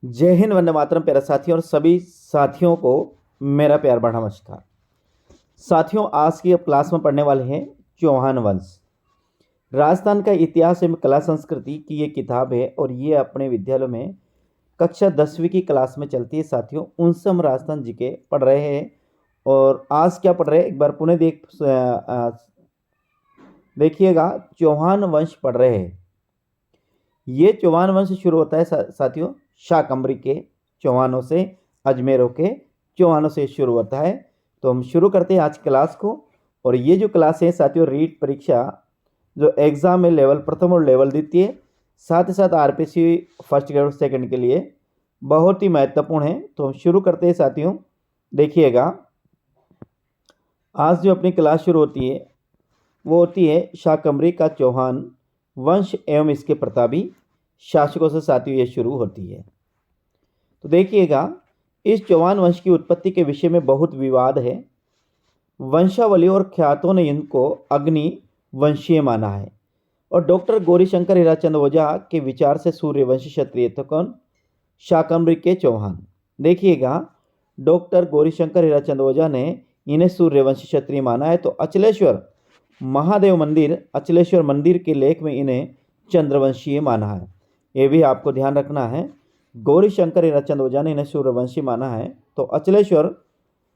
जय हिंद, वंदे मातरम। प्यारे साथियों और सभी साथियों को मेरा प्यार भरा नमस्कार। साथियों, आज की अब क्लास में पढ़ने वाले हैं चौहान वंश। राजस्थान का इतिहास एवं कला संस्कृति की ये किताब है और ये अपने विद्यालय में कक्षा 10वीं की क्लास में चलती है। साथियों, उनसे हम राजस्थान जी के पढ़ रहे हैं और आज क्या पढ़ रहे हैं एक बार पुनः देखिएगा। चौहान वंश पढ़ रहे हैं। ये चौहान वंश शुरू होता है साथियों शाकंभरी के चौहानों से, अजमेरों के चौहानों से शुरू होता है। तो हम शुरू करते हैं आज क्लास को। और ये जो क्लास है साथियों, रीट परीक्षा जो एग्ज़ाम है लेवल प्रथम और लेवल द्वितीय, साथ ही साथ आरपीसी फर्स्ट ग्रेड और सेकंड के लिए बहुत ही महत्वपूर्ण है। तो हम शुरू करते हैं साथियों। देखिएगा, आज जो अपनी क्लास शुरू होती है वो होती है शाकंभरी का चौहान वंश एवं इसके प्रतापी शासकों से साथियों ये शुरू होती है। तो देखिएगा, इस चौहान वंश की उत्पत्ति के विषय में बहुत विवाद है। वंशावली और ख्यातों ने इनको अग्नि वंशीय माना है और डॉक्टर गौरीशंकर हीराचंद ओझा के विचार से सूर्यवंशी क्षत्रिय तो कौन? शाकंभरी के चौहान। देखिएगा, डॉक्टर गौरीशंकर हीराचंद ओझा ने इन्हें सूर्यवंशी क्षत्रिय माना है। तो अचलेश्वर महादेव मंदिर, अचलेश्वर मंदिर के लेख में इन्हें चंद्रवंशीय माना है। ये भी आपको ध्यान रखना है। गौरीशंकर हीराचंद ओझा ने इन्हें सूर्यवंशी माना है। तो अचलेश्वर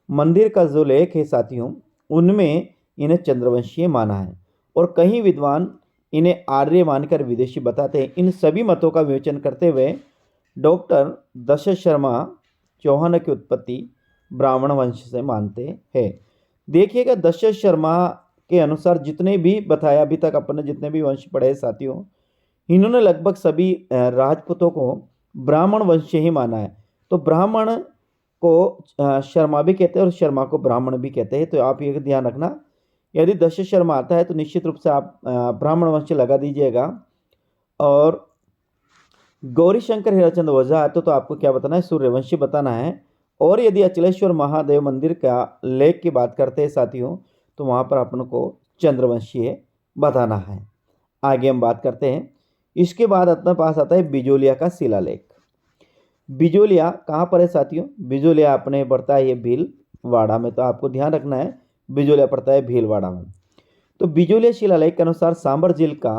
मंदिर का जो लेख है साथियों, उनमें इन्हें चंद्रवंशीय माना है और कई विद्वान इन्हें आर्य मानकर विदेशी बताते हैं। इन सभी मतों का विवेचन करते हुए डॉक्टर दशरथ शर्मा चौहान की उत्पत्ति ब्राह्मण वंश से मानते हैं। देखिएगा, दशरथ शर्मा के अनुसार जितने भी बताया अभी तक अपन ने जितने भी वंश पढ़े साथियों, इन्होंने लगभग सभी राजपूतों को ब्राह्मण वंश ही माना है। तो ब्राह्मण को शर्मा भी कहते हैं और शर्मा को ब्राह्मण भी कहते हैं। तो आप ये ध्यान रखना, यदि दशरथ शर्मा आता है तो निश्चित रूप से आप ब्राह्मण वंश लगा दीजिएगा। और गौरीशंकर हीराचंद ओझा आते तो आपको क्या बताना है? सूर्यवंशी बताना है। और यदि अचलेश्वर महादेव मंदिर का लेख की बात करते हैं साथियों, तो वहाँ पर अपन को चंद्रवंशी बताना है। आगे हम बात करते हैं। इसके बाद अपने पास आता है बिजोलिया का शिलालेख। बिजोलिया कहाँ पर है साथियों? बिजोलिया अपने पड़ता है ये भीलवाड़ा में। तो आपको ध्यान रखना है, बिजोलिया पड़ता है भीलवाड़ा में। तो बिजोलिया शिलालेख के अनुसार सांबर झील का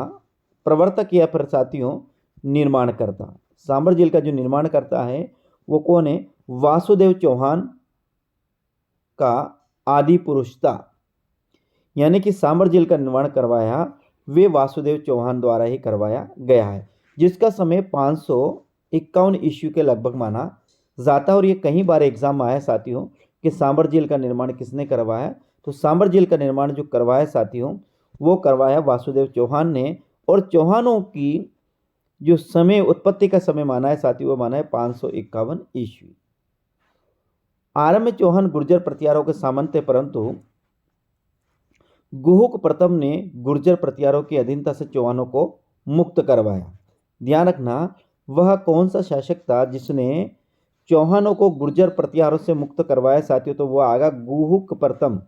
प्रवर्तक या फिर साथियों निर्माण करता, सांबर झील का जो निर्माण करता है वो कौन है? वासुदेव चौहान का आदि पुरुष था। यानी कि सांबर झील का निर्माण करवाया वे वासुदेव चौहान द्वारा ही करवाया गया है, जिसका समय 551 ईस्वी के लगभग माना जाता है। और ये कई बार एग्जाम आया साथियों कि सांबर झील का निर्माण किसने करवाया। तो सांबर झील का निर्माण जो करवाया साथियों, वो करवाया वासुदेव चौहान ने। और चौहानों की जो समय उत्पत्ति का समय माना है साथियों, वो माना है 551 ईस्वी। आरंभ में चौहान गुर्जर प्रतिहारों के सामंत थे, परंतु गुहुक प्रथम ने गुर्जर प्रतिहारों की अधीनता से चौहानों को मुक्त करवाया। ध्यान रखना, वह कौन सा शासक था जिसने चौहानों को गुर्जर प्रतिहारों से मुक्त करवाया साथियों? तो वह आएगा गुहुक प्रथम।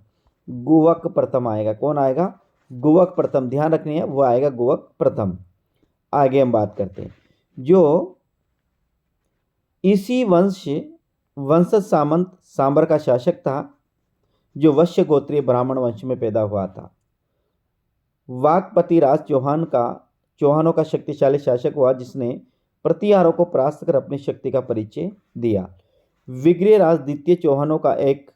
गुवक प्रथम आएगा। कौन आएगा? गुवक प्रथम। ध्यान रखनी है, वह आएगा गुवक प्रथम। आगे हम बात करते हैं। जो इसी वंशज सामंत सांबर का शासक था, जो वश्य गोत्रीय ब्राह्मण वंश में पैदा हुआ था। वाकपति राज चौहानों का शक्तिशाली शासक हुआ, जिसने प्रतिहारों को परास्त कर अपनी शक्ति का परिचय दिया। विग्रह राज द्वितीय चौहानों का एक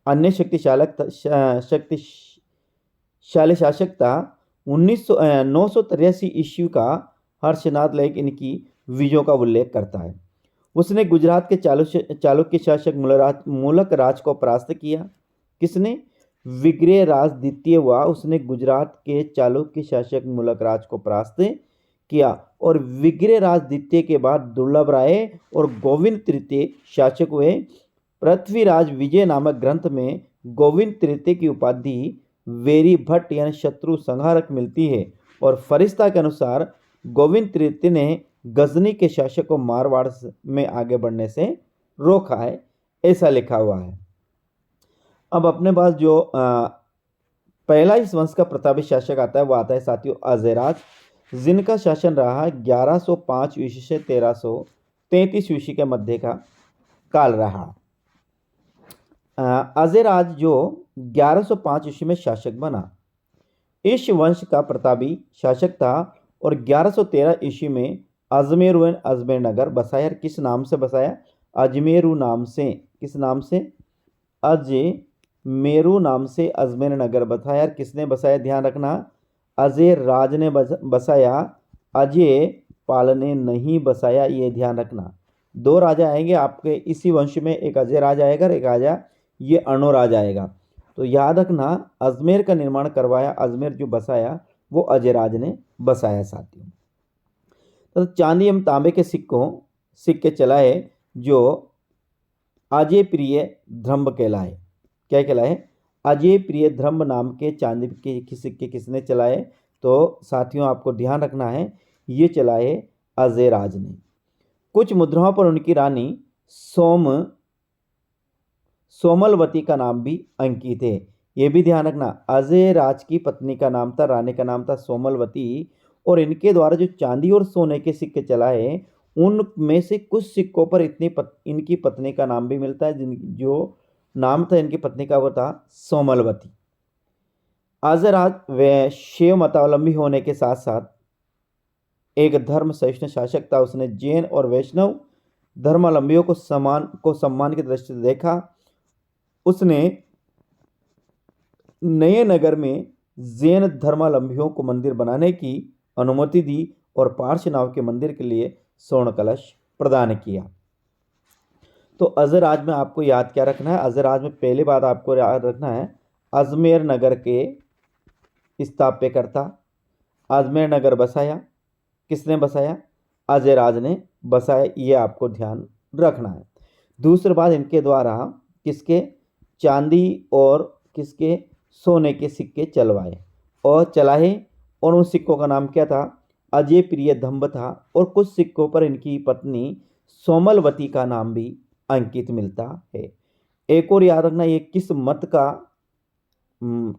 अन्य शक्तिशाली शासक था। 983 ईस्वी का हर्षनाथ लेख इनकी विजयों का उल्लेख करता है। उसने गुजरात के चालुक्य शासक मूलक राज को परास्त किया। किसने? विग्रह राज द्वितीय हुआ, उसने गुजरात के चालुक्य शासक मूलक राज को परास्त किया। और विग्रह राज द्वितीय के बाद दुर्लभ राय और गोविंद तृतीय शासक हुए। पृथ्वीराज विजय नामक ग्रंथ में गोविंद तृतीय की उपाधि वेरी भट्ट यानी शत्रु संहारक मिलती है। और फरिश्ता के अनुसार गोविंद तृतीय ने गजनी के शासक को मारवाड़ में आगे बढ़ने से रोका है, ऐसा लिखा हुआ है। अब अपने पास जो पहला इस वंश का प्रतापी शासक आता है वो आता है साथियों अजयराज, जिनका शासन रहा 1105 ईस्वी से 33 ईस्वी के मध्य का काल रहा। अज़ेराज जो 1105 ईस्वी में शासक बना। इस वंश का प्रतापी शासक था और 1113 ईस्वी में अजमेर अजमेर नगर बसाया। किस नाम से बसाया? अजमेरू नाम से। किस नाम से? अजमेरू नाम से अजमेर नगर बसाया। किसने बसाया? ध्यान रखना, अजय राज ने बसाया, अजय पाल ने नहीं बसाया, ये ध्यान रखना। दो राजा आएंगे आपके इसी वंश में, एक अजय राज आएगा, एक राजा ये अर्णोराज आएगा। तो याद रखना, अजमेर का निर्माण करवाया, अजमेर जो बसाया वो अजयराज ने बसाया साथियों। तो चांदी एवं तांबे के सिक्के चलाए जो अजय प्रिय धर्म कहलाए। क्या कहलाए? अजय प्रिय धर्म नाम के चांदी के सिक्के किसने चलाए? तो साथियों आपको ध्यान रखना है, ये चलाए अजयराज ने। कुछ मुद्राओं पर उनकी रानी सोमलवती का नाम भी अंकित है। ये भी ध्यान रखना, अजयराज की पत्नी का नाम था, रानी का नाम था सोमलवती, और इनके द्वारा जो चांदी और सोने के सिक्के चलाए उनमें से कुछ सिक्कों पर इनकी पत्नी का नाम भी मिलता है, जो नाम था इनकी पत्नी का वो था सोमलवती। अजयराज व शैव मतावलंबी होने के साथ साथ एक धर्म सहिष्णु शासक था। उसने जैन और वैष्णव धर्मावलंबियों को सम्मान की दृष्टि से देखा। उसने नए नगर में जैन धर्मावलंबियों को मंदिर बनाने की अनुमति दी और पार्श्वनाथ के मंदिर के लिए स्वर्ण कलश प्रदान किया। तो अजयराज में आपको याद क्या रखना है? अजयराज में पहली बात आपको याद रखना है, अजमेर नगर के स्थापत्यकर्ता, अजमेर नगर बसाया। किसने बसाया? अजयराज ने बसाया, ये आपको ध्यान रखना है। दूसरी बात, इनके द्वारा किसके? चांदी और किसके? सोने के सिक्के चलवाए और चलाए, और उन सिक्कों का नाम क्या था? अजय प्रिय धम्ब था, और कुछ सिक्कों पर इनकी पत्नी सोमलवती का नाम भी अंकित मिलता है। एक और याद रखना, ये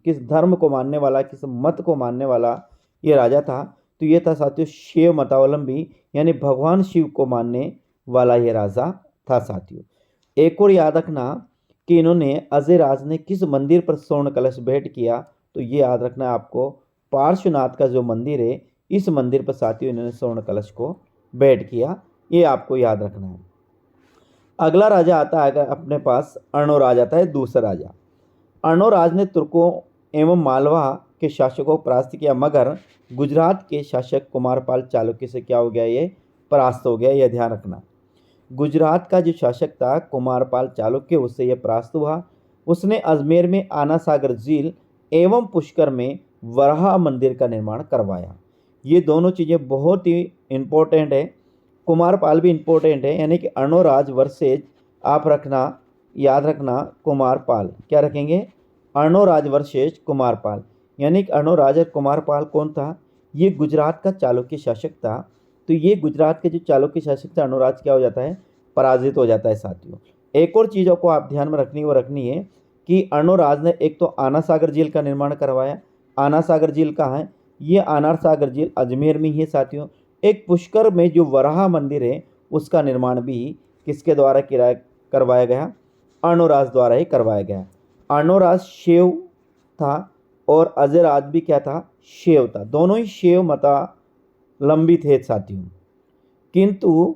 किस धर्म को मानने वाला, किस मत को मानने वाला ये राजा था? तो ये था साथियों शैव मतावलंबी, यानी भगवान शिव को मानने वाला ये राजा था साथियों। एक और याद रखना कि इन्होंने अजयराज ने किस मंदिर पर स्वर्ण कलश भेंट किया? तो ये याद रखना है आपको, पार्श्वनाथ का जो मंदिर है इस मंदिर पर साथियों इन्होंने स्वर्ण कलश को भेंट किया, ये आपको याद रखना है। अगला राजा आता है अपने पास, अर्णोराज आता है, दूसरा राजा। अर्णोराज ने तुर्कों एवं मालवा के शासकों को परास्त किया, मगर गुजरात के शासक कुमारपाल चालुक्य से क्या हो गया? ये परास्त हो गया, यह ध्यान रखना। गुजरात का जो शासक था कुमारपाल चालुक्य, उससे यह परास्त हुआ। उसने अजमेर में आना सागर झील एवं पुष्कर में वराह मंदिर का निर्माण करवाया। ये दोनों चीज़ें बहुत ही इम्पोर्टेंट है। कुमारपाल भी इम्पोर्टेंट है, यानी कि अर्णोराज वर्सेज आप रखना, याद रखना कुमारपाल, क्या रखेंगे? अर्णोराज वर्सेज कुमारपाल, यानी कि अर्णोराज और कुमारपाल कौन था? ये गुजरात का चालुक्य शासक था। तो ये गुजरात के जो चालुक्य शासक था अर्णोराज क्या हो जाता है? पराजित हो जाता है साथियों। एक और चीज़ों को आप ध्यान में रखनी है कि अर्णोराज ने एक तो आना सागर झील का निर्माण करवाया। आना सागर झील कहाँ है? ये आना सागर झील अजमेर में ही है साथियों। एक पुष्कर में जो वराह मंदिर है उसका निर्माण भी किसके द्वारा करवाया गया? अर्णोराज द्वारा ही करवाया गया। अर्णोराज शैव था और अजयराज भी क्या था? शैव था। दोनों ही शैव मतावलंबी थे साथियों, किंतु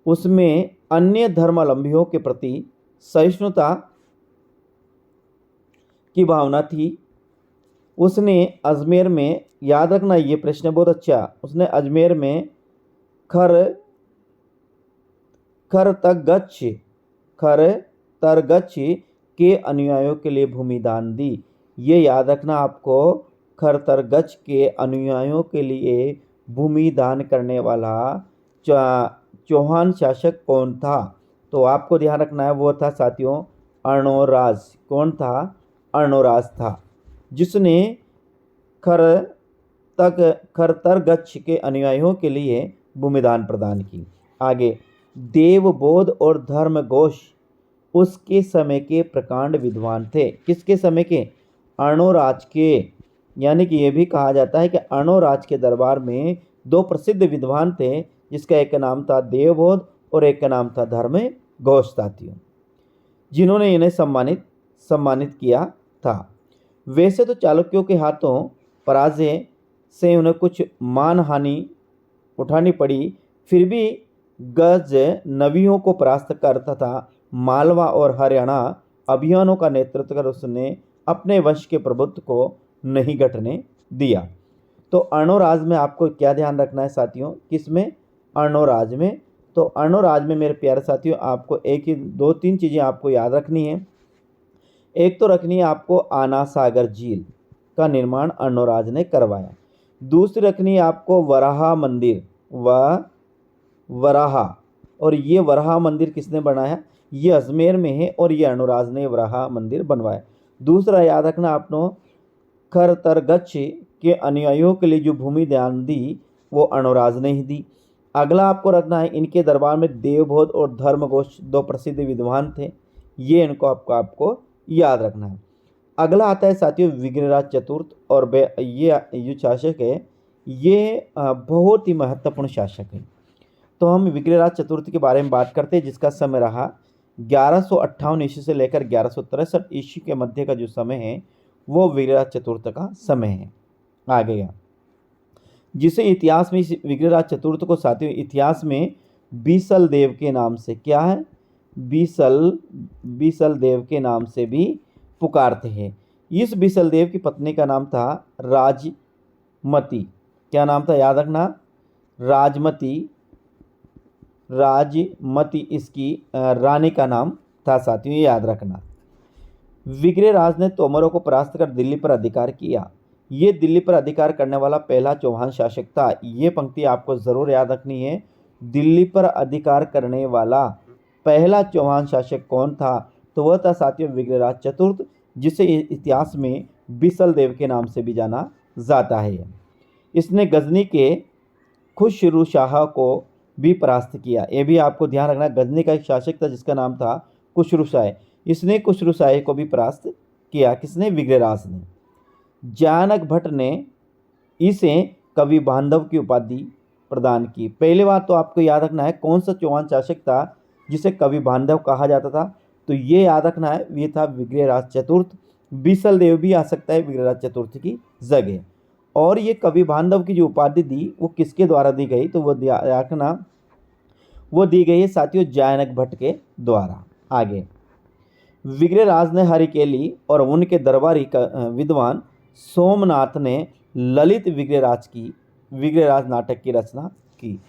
उसमें अन्य धर्मावलंबियों के प्रति सहिष्णुता की भावना थी। उसने अजमेर में, याद रखना ये प्रश्न बहुत अच्छा, उसने अजमेर में खरतरगच्छ के अनुयायियों के लिए भूमि दान दी। ये याद रखना आपको, खरतरगच्छ के अनुयायियों के लिए भूमि दान करने वाला चौहान शासक कौन था? तो आपको ध्यान रखना है, वो था साथियों अर्णोराज। कौन था? अर्णोराज था, जिसने खरतरगच्छ के अनुयायियों के लिए भूमिदान प्रदान की। आगे, देवबोध और धर्मघोष उसके समय के प्रकांड विद्वान थे। किसके समय के? अर्णोराज के। यानी कि यह भी कहा जाता है कि अर्णोराज के दरबार में दो प्रसिद्ध विद्वान थे जिसका एक का नाम था देवबोध और एक का नाम था धर्म घोष साथियों, जिन्होंने इन्हें सम्मानित किया था। वैसे तो चालुक्यों के हाथों पराजय से उन्हें कुछ मान हानि उठानी पड़ी, फिर भी गजनवियों को परास्त कर तथा मालवा और हरियाणा अभियानों का नेतृत्व कर उसने अपने वंश के प्रभुत्व को नहीं घटने दिया। तो अर्णोराज में आपको क्या ध्यान रखना है साथियों, किसमें? अर्णोराज में। तो अर्णोराज में मेरे प्यारे साथियों आपको एक ही 2-3 चीज़ें आपको याद रखनी है। एक तो रखनी है आपको आना सागर झील का निर्माण अर्णोराज ने करवाया। दूसरी रखनी है आपको वराहा मंदिर, वराहा, और ये वराहा मंदिर किसने बनाया? ये अजमेर में है और ये अर्णोराज ने वराहा मंदिर बनवाया। दूसरा याद रखना आपको, खरतरगच्छ के अनुयायियों के लिए जो भूमि दान दी वो अर्णोराज ने ही दी। अगला आपको रखना है, इनके दरबार में देवबोध और धर्मघोष 2 प्रसिद्ध विद्वान थे, ये इनको आपको याद रखना है। अगला आता है साथियों विग्रहराज चतुर्थ, और ये जो शासक है ये बहुत ही महत्वपूर्ण शासक है। तो हम विग्रहराज चतुर्थ के बारे में बात करते हैं, जिसका समय रहा 1158 ईस्वी से लेकर 1163 ईस्वी के मध्य का जो समय है वो विग्रहराज चतुर्थ का समय है। आ गया, जिसे इतिहास में विग्रहराज चतुर्थ को साथियों इतिहास में बीसल देव के नाम से, क्या है? बीसल देव के नाम से भी पुकारते हैं। इस बीसल देव की पत्नी का नाम था राजमती। क्या नाम था? याद रखना, राजमती इसकी रानी का नाम था साथियों, ये याद रखना। विग्रहराज ने तोमरों को परास्त कर दिल्ली पर अधिकार किया। ये दिल्ली पर अधिकार करने वाला पहला चौहान शासक था। ये पंक्ति आपको ज़रूर याद रखनी है। दिल्ली पर अधिकार करने वाला पहला चौहान शासक कौन था? तो वह था साथियों विग्रहराज चतुर्थ, जिसे इतिहास में बिसल देव के नाम से भी जाना जाता है। इसने गजनी के खुसरू शाह को भी परास्त किया। ये भी आपको ध्यान रखना, गजनी का एक शासक था जिसका नाम था खुसरू शाह। इसने खुसरू शाह को भी परास्त किया। किसने? विग्रहराज ने। जानक भट्ट ने इसे कवि बांधव की उपाधि प्रदान की। पहले बात तो आपको याद रखना है, कौन सा चौहान शासक था जिसे कवि बांधव कहा जाता था? तो ये याद रखना है, ये था विग्रहराज चतुर्थ। बीसल देव भी आ सकता है विग्रहराज चतुर्थ की जगह। और ये कवि बांधव की जो उपाधि दी वो किसके द्वारा दी गई? तो वो रखना, वो दी गई है साथियों जानक भट्ट के द्वारा। आगे, विग्रहराज ने हरिकेली और उनके दरबारी विद्वान सोमनाथ ने ललित विग्रहराज नाटक की रचना की।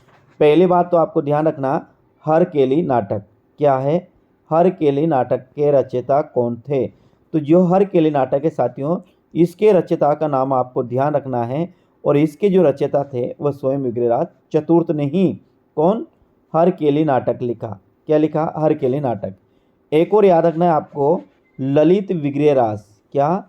पहली बात तो आपको ध्यान रखना, हरकेली नाटक क्या है? हरकेली नाटक के रचयिता कौन थे? तो जो हरकेली नाटक है साथियों, इसके रचयिता का नाम आपको ध्यान रखना है, और इसके जो रचयिता थे वह स्वयं विग्रहराज चतुर्थ ने ही कौन? हरकेली नाटक लिखा। क्या लिखा? हरकेली नाटक। एक और याद रखना है आपको, ललित विग्रहराज, क्या?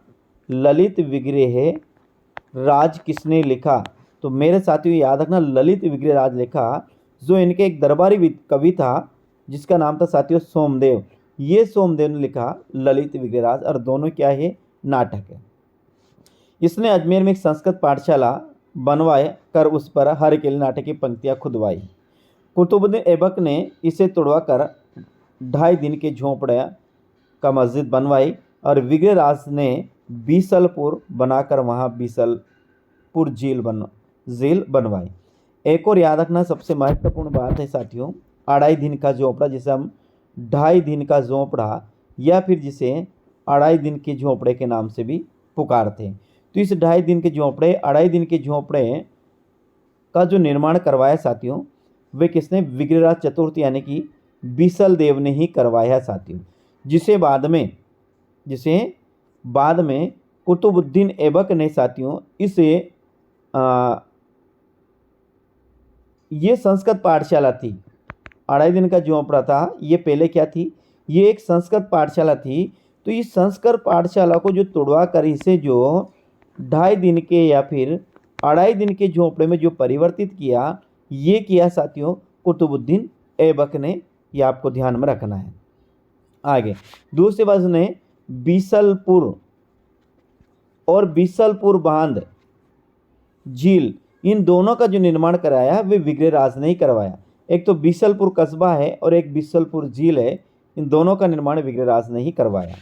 ललित विग्रहराज किसने लिखा? तो मेरे साथियों याद रखना, ललित विग्रहराज लिखा, जो इनके एक दरबारी कवि था जिसका नाम था साथियों सोमदेव। ये सोमदेव ने लिखा ललित विग्रहराज, और दोनों क्या है? नाटक है। इसने अजमेर में एक संस्कृत पाठशाला बनवाए कर उस पर हरकेली नाटक की पंक्तियाँ खुदवाई। कुतुबुद्दीन ऐबक ने इसे तोड़वा कर 2.5 दिन के झोंपड़े का मस्जिद बनवाई, और विग्रहराज ने बीसलपुर बनाकर वहाँ बीसलपुर झील बनवाई। एक और याद रखना, सबसे महत्वपूर्ण बात है साथियों, 2.5 दिन का झोंपड़ा, जिसे हम 2.5 दिन का झोंपड़ा या फिर जिसे 2.5 दिन के झोंपड़े के नाम से भी पुकारते हैं। तो इस 2.5 दिन के झोंपड़े का जो निर्माण करवाया साथियों, वे किसने? विग्रहराज चतुर्थ यानी कि बीसल देव ने ही करवाया साथियों, जिसे बाद में कुतुबुद्दीन ऐबक ने साथियों इसे ये संस्कृत पाठशाला थी। 2.5 दिन का झोंपड़ा था, ये पहले क्या थी? ये एक संस्कृत पाठशाला थी। तो इस संस्कृत पाठशाला को जो तोड़वा कर इसे जो 2.5 दिन के या फिर 2.5 दिन के झोंपड़े में जो परिवर्तित किया, ये किया साथियों कुतुबुद्दीन ऐबक ने। ये आपको ध्यान में रखना है। आगे, दूसरी बात ने बीसलपुर और बीसलपुर बांध झील, इन दोनों का जो निर्माण कराया वे विग्रहराज ने ही करवाया। एक तो बीसलपुर कस्बा है और एक बीसलपुर झील है, इन दोनों का निर्माण विग्रहराज ने ही करवाया।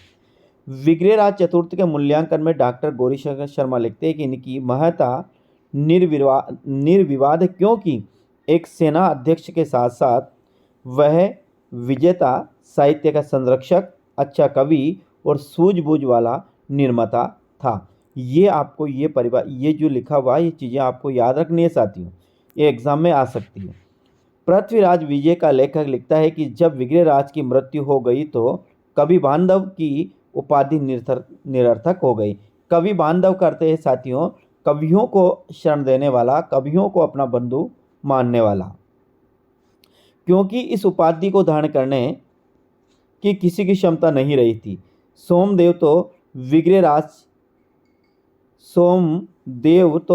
विग्रहराज चतुर्थ के मूल्यांकन में डॉक्टर गौरीशंकर शर्मा लिखते हैं कि इनकी महत्ता निर्विवाद है, क्योंकि एक सेना अध्यक्ष के साथ साथ वह विजेता, साहित्य का संरक्षक, अच्छा कवि और सूझबूझ वाला निर्माता था। ये आपको ये परिवार, ये जो लिखा हुआ ये चीज़ें आपको याद रखनी है साथियों, ये एग्जाम में आ सकती है। पृथ्वीराज विजय का लेखक लिखता है कि जब विग्रहराज की मृत्यु हो गई तो कवि बांधव की उपाधि निरर्थक हो गई। कवि बांधव करते हैं साथियों कवियों को शरण देने वाला, कवियों को अपना बंधु मानने वाला, क्योंकि इस उपाधि को धारण करने की किसी की क्षमता नहीं रही थी। सोमदेव तो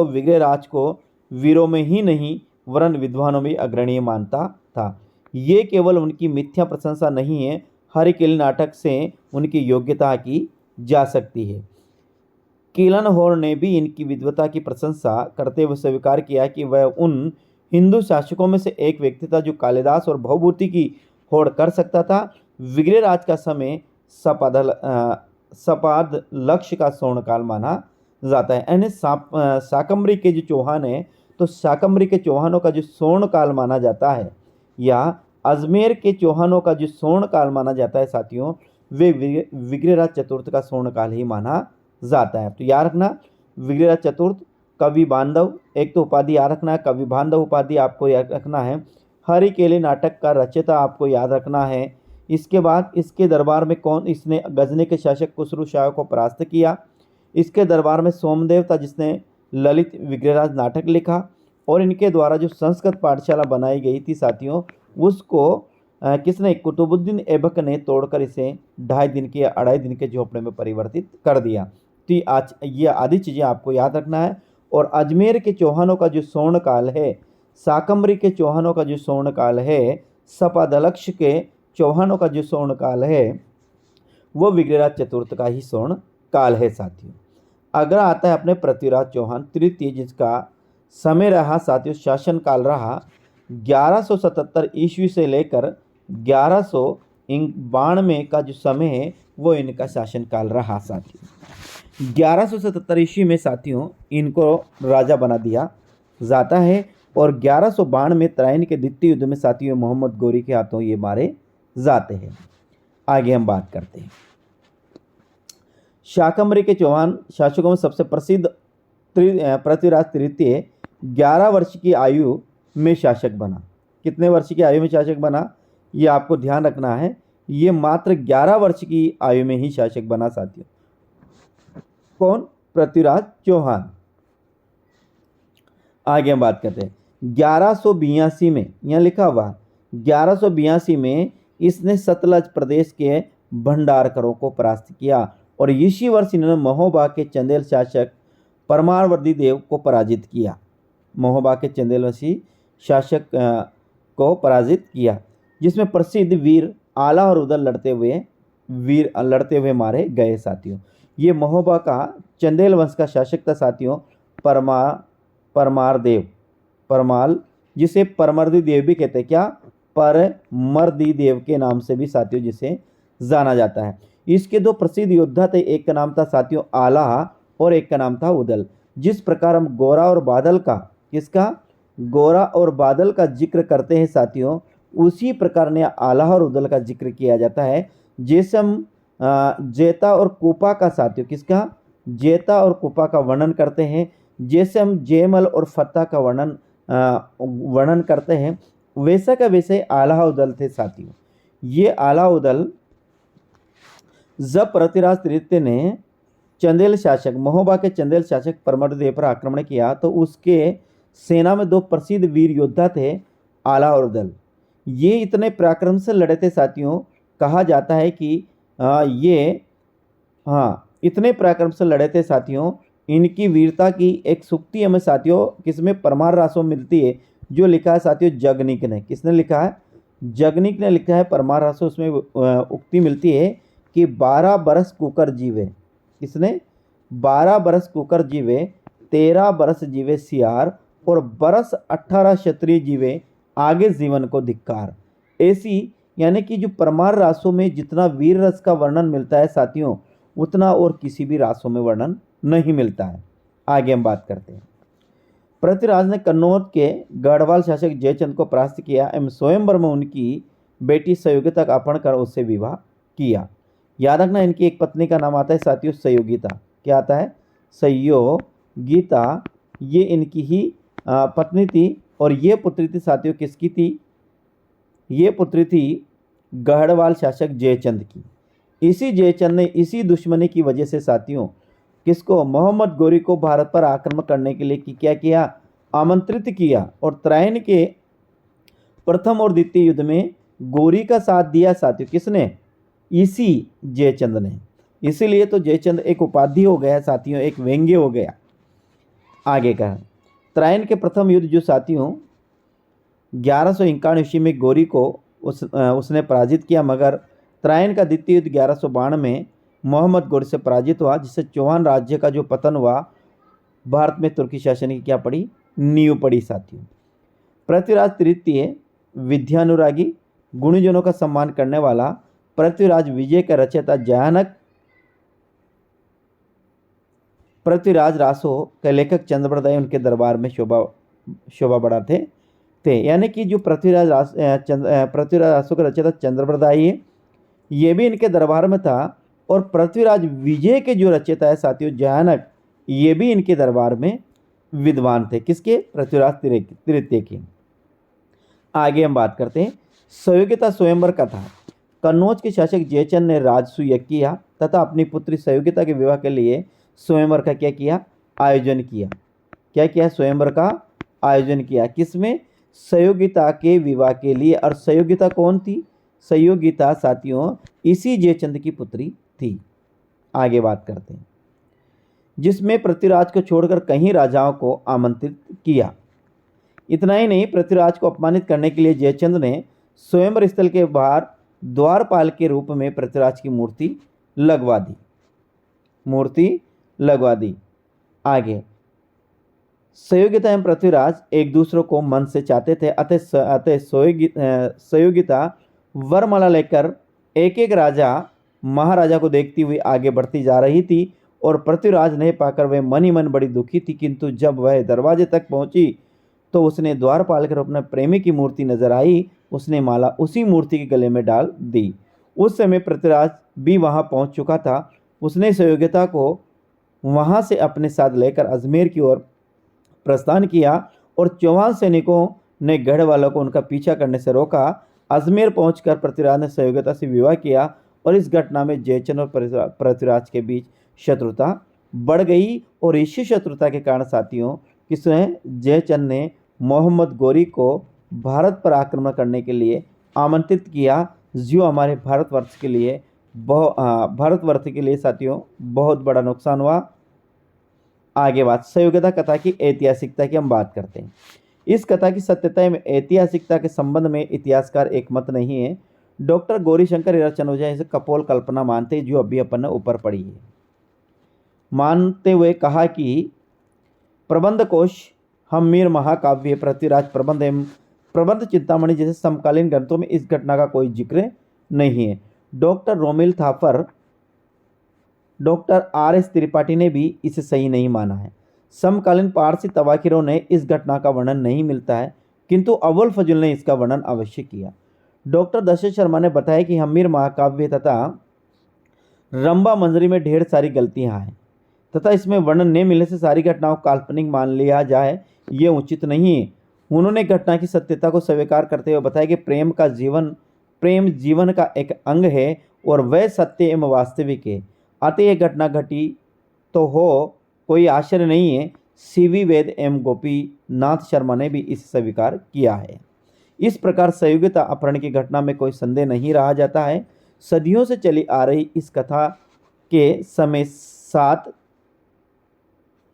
विग्रहराज को वीरों में ही नहीं वरन विद्वानों में अग्रणीय मानता था। ये केवल उनकी मिथ्या प्रशंसा नहीं है, हरिकेली नाटक से उनकी योग्यता की जा सकती है। किलनहोर ने भी इनकी विद्वता की प्रशंसा करते हुए स्वीकार किया कि वह उन हिंदू शासकों में से एक व्यक्ति था जो कालिदास और भवभूति की होड़ कर सकता था। विग्रहराज का समय सपाद लक्ष्य का स्वर्णकाल माना जाता है। यानी शाकंभरी के जो चौहान है तो शाकंभरी के चौहानों का जो स्वर्णकाल माना जाता है, या अजमेर के चौहानों का जो स्वर्णकाल माना जाता है साथियों, वे विग्रहराज चतुर्थ का स्वर्णकाल ही माना जाता है। तो याद रखना विग्रहराज चतुर्थ, कवि बांधव, एक तो उपाधि याद रखना है, कवि बांधव उपाधि आपको याद रखना है। हरिकेली नाटक का रचयिता आपको याद रखना है। इसके बाद इसके दरबार में कौन, इसने गजनी के शासक खुसरू शाह को परास्त किया। इसके दरबार में सोमदेव था जिसने ललित विग्रहराज नाटक लिखा, और इनके द्वारा जो संस्कृत पाठशाला बनाई गई थी साथियों, उसको किसने, कुतुबुद्दीन ऐबक ने तोड़कर इसे 2.5 दिन के या 2.5 दिन के झोपड़े में परिवर्तित कर दिया। तो आज ये आदि चीज़ें आपको याद रखना है। और अजमेर के चौहानों का जो स्वर्णकाल है, शाकंभरी के चौहानों का जो स्वर्णकाल है, सपादलक्ष के चौहानों का जो स्वर्णकाल है, वो विग्रहराज चतुर्थ का ही स्वर्णकाल है साथियों। अगला आता है अपने पृथ्वीराज चौहान तृतीय, जिसका समय रहा साथियों, शासनकाल रहा 1177 ईस्वी से लेकर 1192 का जो समय है वो इनका शासनकाल रहा साथियों। 1177 ईस्वी में साथियों इनको राजा बना दिया जाता है, और 1192 में तराइन के द्वितीय युद्ध में साथियों मोहम्मद गौरी के हाथों ये मारे जाते हैं। आगे हम बात करते हैं। शाकंभरी के चौहान शासकों में सबसे प्रसिद्ध पृथ्वीराज तृतीय 11 वर्ष की आयु में शासक बना। कितने वर्ष की आयु में शासक बना, ये आपको ध्यान रखना है। ये मात्र 11 वर्ष की आयु में ही शासक बना साथियों। कौन? पृथ्वीराज चौहान। आगे हम बात करते हैं। 1182 में, यहाँ लिखा हुआ 1182 में इसने सतलज प्रदेश के भंडारकरों को परास्त किया, और इसी वर्ष इन्होंने महोबा के चंदेल शासक परमारवर्दी देव को पराजित किया। महोबा के चंदेलवंशी शासक को पराजित किया, जिसमें प्रसिद्ध वीर आला और उदल लड़ते हुए मारे गए साथियों। ये महोबा का चंदेल वंश का शासक था साथियों परमाल, जिसे परमर्दी देव भी कहते हैं। क्या? परमर्दी देव के नाम से भी साथियों जिसे जाना जाता है। इसके 2 प्रसिद्ध योद्धा थे, एक का नाम था साथियों आला और एक का नाम था उदल। जिस प्रकार हम गोरा और बादल का, किसका? गोरा और बादल का जिक्र करते हैं साथियों, उसी प्रकार ने आला और उदल का जिक्र किया जाता है। जैसे हम जेता और कुपा का साथियों, किसका? जेता और कुपा का वर्णन करते हैं, जैसे हम जेमल और फत्ता का वर्णन करते हैं, वैसा का वैसे आला उदल थे साथियों। ये आला उदल जब पृथ्वीराज तृतीय ने चंदेल शासक महोबा के चंदेल शासक परमर्देव पर आक्रमण किया, तो उसके सेना में 2 प्रसिद्ध वीर योद्धा थे आला और उदल। ये इतने पराक्रम से लड़े थे साथियों, कहा जाता है कि इतने पराक्रम से लड़े थे साथियों, इनकी वीरता की एक सुक्ति हमें साथियों किसमें परमार रासों मिलती है, जो लिखा है साथियों जगनिक ने। किसने लिखा है? जगनिक ने लिखा है परमार रासों। उसमें उक्ति मिलती है कि 12 बरस कुकर जीवे। किसने? 12 बरस कुकर जीवे, 13 बरस जीवे सियार, और बरस 18 क्षत्रिय जीवे आगे जीवन को धिक्कार। ऐसी यानी कि जो परमार रासों में जितना वीर रस का वर्णन मिलता है साथियों, उतना और किसी भी रासों में वर्णन नहीं मिलता है। आगे हम बात करते हैं। पृथ्वीराज ने कन्नौज के गढ़वाल शासक जयचंद को परास्त किया एवं स्वयंवर में उनकी बेटी संयोगिता का अपहरण कर उससे विवाह किया। याद रखना, इनकी एक पत्नी का नाम आता है साथियों संयोगिता। क्या आता है? संयोगिता। ये इनकी ही पत्नी थी और ये पुत्री थी साथियों किसकी थी? ये पुत्री थी गढ़वाल शासक जयचंद की। इसी जयचंद ने इसी दुश्मनी की वजह से साथियों किसको? मोहम्मद गोरी को भारत पर आक्रमण करने के लिए क्या किया? आमंत्रित किया। और त्रायन के प्रथम और द्वितीय युद्ध में गोरी का साथ दिया साथियों। किसने? इसी जयचंद ने। इसीलिए तो जयचंद एक उपाधि हो गया साथियों, एक व्यंग्य हो गया। आगे का त्रायन के प्रथम युद्ध जो साथियों 1151 ईस्वी में गोरी को उसने पराजित किया, मगर त्रायन का द्वितीय युद्ध 1192 में मोहम्मद गोरी से पराजित हुआ, जिससे चौहान राज्य का जो पतन हुआ, भारत में तुर्की शासन की क्या पड़ी? नींव पड़ी साथियों। पृथ्वीराज तृतीय विद्यानुरागी, गुणीजनों का सम्मान करने वाला, पृथ्वीराज विजय का रचयिता जयानक, पृथ्वीराज रासो के लेखक चंद्रप्रदाय उनके दरबार में शोभा बढ़ाते थे। यानी कि जो पृथ्वीराज रासो का रचयिता चंद्रप्रदाय है, ये भी इनके दरबार में था। और पृथ्वीराज विजय के जो रचयिता है साथियों जयानक, ये भी इनके दरबार में विद्वान थे। किसके? पृथ्वीराज तृतीय के। आगे हम बात करते हैं संयोगिता स्वयंवर कथा। कन्नौज के शासक जयचंद ने राजसूय यज्ञ किया तथा अपनी पुत्री संयोगिता के विवाह के लिए स्वयंवर का क्या किया? आयोजन किया। क्या किया? स्वयंवर का आयोजन किया। किसमें? संयोगिता के विवाह के लिए। और संयोगिता कौन थी? संयोगिता साथियों इसी जयचंद की पुत्री थी। आगे बात करते हैं। जिसमें पृथ्वीराज को छोड़कर कई राजाओं को आमंत्रित किया। इतना ही नहीं, पृथ्वीराज को अपमानित करने के लिए जयचंद ने स्वयंवर स्थल के बाहर द्वारपाल के रूप में पृथ्वीराज की मूर्ति लगवा दी। आगे संयोगिता एवं पृथ्वीराज एक दूसरे को मन से चाहते थे, अतः संयोगिता वरमाला लेकर एक एक महाराजा को देखती हुई आगे बढ़ती जा रही थी। और पृथ्वीराज नहीं पाकर वह मन ही मन बड़ी दुखी थी, किंतु जब वह दरवाजे तक पहुंची तो उसने द्वारपाल के रूप में प्रेमी की मूर्ति नजर आई। उसने माला उसी मूर्ति के गले में डाल दी। उस समय पृथ्वीराज भी वहां पहुंच चुका था। उसने संयोगिता को वहां से अपने साथ लेकर अजमेर की ओर प्रस्थान किया और चौहान सैनिकों ने गढ़ वालों को उनका पीछा करने से रोका। अजमेर पहुंचकर पृथ्वीराज ने संयोगिता से विवाह किया और इस घटना में जयचंद और पृथ्वीराज के बीच शत्रुता बढ़ गई। और इसी शत्रुता के कारण साथियों किसने? जयचंद ने मोहम्मद गोरी को भारत पर आक्रमण करने के लिए आमंत्रित किया, जो हमारे भारतवर्ष के लिए साथियों बहुत बड़ा नुकसान हुआ। आगे बात संयोगिता कथा की ऐतिहासिकता की हम बात करते हैं। इस कथा की सत्यता एवं ऐतिहासिकता के संबंध में इतिहासकार एक मत नहीं है। डॉक्टर गौरीशंकर हीरा चंदोजा इसे कपोल कल्पना मानते, जो अभी अपन ने ऊपर पढ़ी है। मानते हुए कहा कि प्रबंध कोश, हम्मीर महाकाव्य, पृथ्वीराज प्रबंध एवं प्रबंध चिंतामणि जैसे समकालीन ग्रंथों में इस घटना का कोई जिक्र नहीं है। Doctor Romil Thapar, doctor RS Tripathi ने भी इसे सही नहीं माना है। समकालीन पारसी तवाखिरों ने इस घटना का वर्णन नहीं मिलता है, किंतु अव्वल फजल ने इसका वर्णन अवश्य किया। डॉक्टर दशरथ शर्मा ने बताया कि हम्मीर महाकाव्य तथा रंबा मंजरी में ढेर सारी गलतियां हैं तथा इसमें वर्णन नहीं मिलने से सारी घटनाओं को काल्पनिक मान लिया जाए, ये उचित नहीं है। उन्होंने घटना की सत्यता को स्वीकार करते हुए बताया कि प्रेम जीवन का एक अंग है और वह सत्य एवं वास्तविक है। अतः यह घटना घटी तो हो, कोई आश्चर्य नहीं है। CV वेद एवं गोपीनाथ शर्मा ने भी इसे स्वीकार किया है। इस प्रकार संयोगिता अपहरण की घटना में कोई संदेह नहीं रहा जाता है। सदियों से चली आ रही इस कथा के समय साथ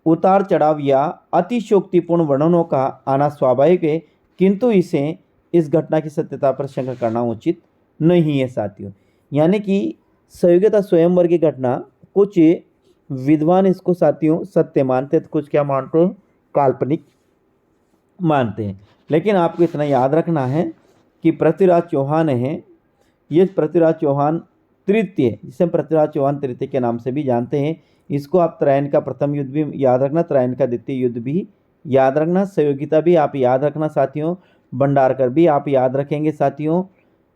उतार चढ़ाव या अतिशयोक्तिपूर्ण वर्णनों का आना स्वाभाविक है, किंतु इस घटना की सत्यता पर शंका करना उचित नहीं है साथियों। यानी कि संयोगिता स्वयंवर की घटना कुछ विद्वान इसको साथियों सत्य मानते, तो कुछ क्या मानते हैं? काल्पनिक मानते हैं। लेकिन आपको इतना याद रखना है कि पृथ्वीराज चौहान हैं, ये पृथ्वीराज चौहान तृतीय, जिसे हम पृथ्वीराज चौहान तृतीय के नाम से भी जानते हैं। इसको आप त्रैन का प्रथम युद्ध भी याद रखना, त्रैन का द्वितीय युद्ध भी याद रखना, सहयोगिता भी आप याद रखना साथियों, भंडारकर भी आप याद रखेंगे साथियों,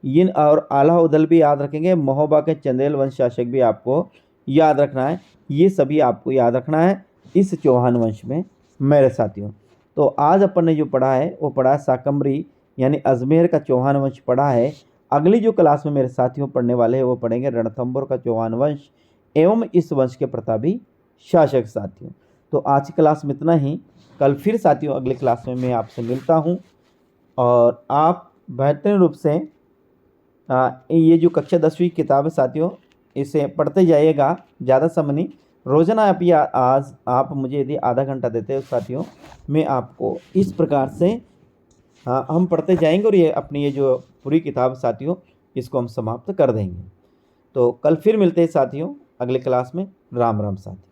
इन और आलाउद्दीन भी याद रखेंगे, महोबा के चंदेल वंश शासक भी आपको याद रखना है। ये सभी आपको याद रखना है इस चौहान वंश में मेरे साथियों। तो आज अपन ने जो पढ़ा है वो पढ़ा है शाकंभरी यानी अजमेर का चौहान वंश पढ़ा है। अगली जो क्लास में मेरे साथियों पढ़ने वाले हैं वो पढ़ेंगे रणथंभौर का चौहान वंश एवं इस वंश के प्रतापी शासक साथियों। तो आज की क्लास में इतना ही। कल फिर साथियों अगली क्लास में मैं आपसे मिलता हूँ और आप बेहतरीन रूप से ये जो कक्षा 10वीं किताब है साथियों इसे पढ़ते जाइएगा, ज़्यादा समय नहीं, रोज़ाना आप ये आज आप मुझे यदि आधा घंटा देते हो साथियों, मैं आपको इस प्रकार से हम पढ़ते जाएंगे और ये अपनी ये जो पूरी किताब साथियों इसको हम समाप्त कर देंगे। तो कल फिर मिलते हैं साथियों अगले क्लास में। राम राम साथियों।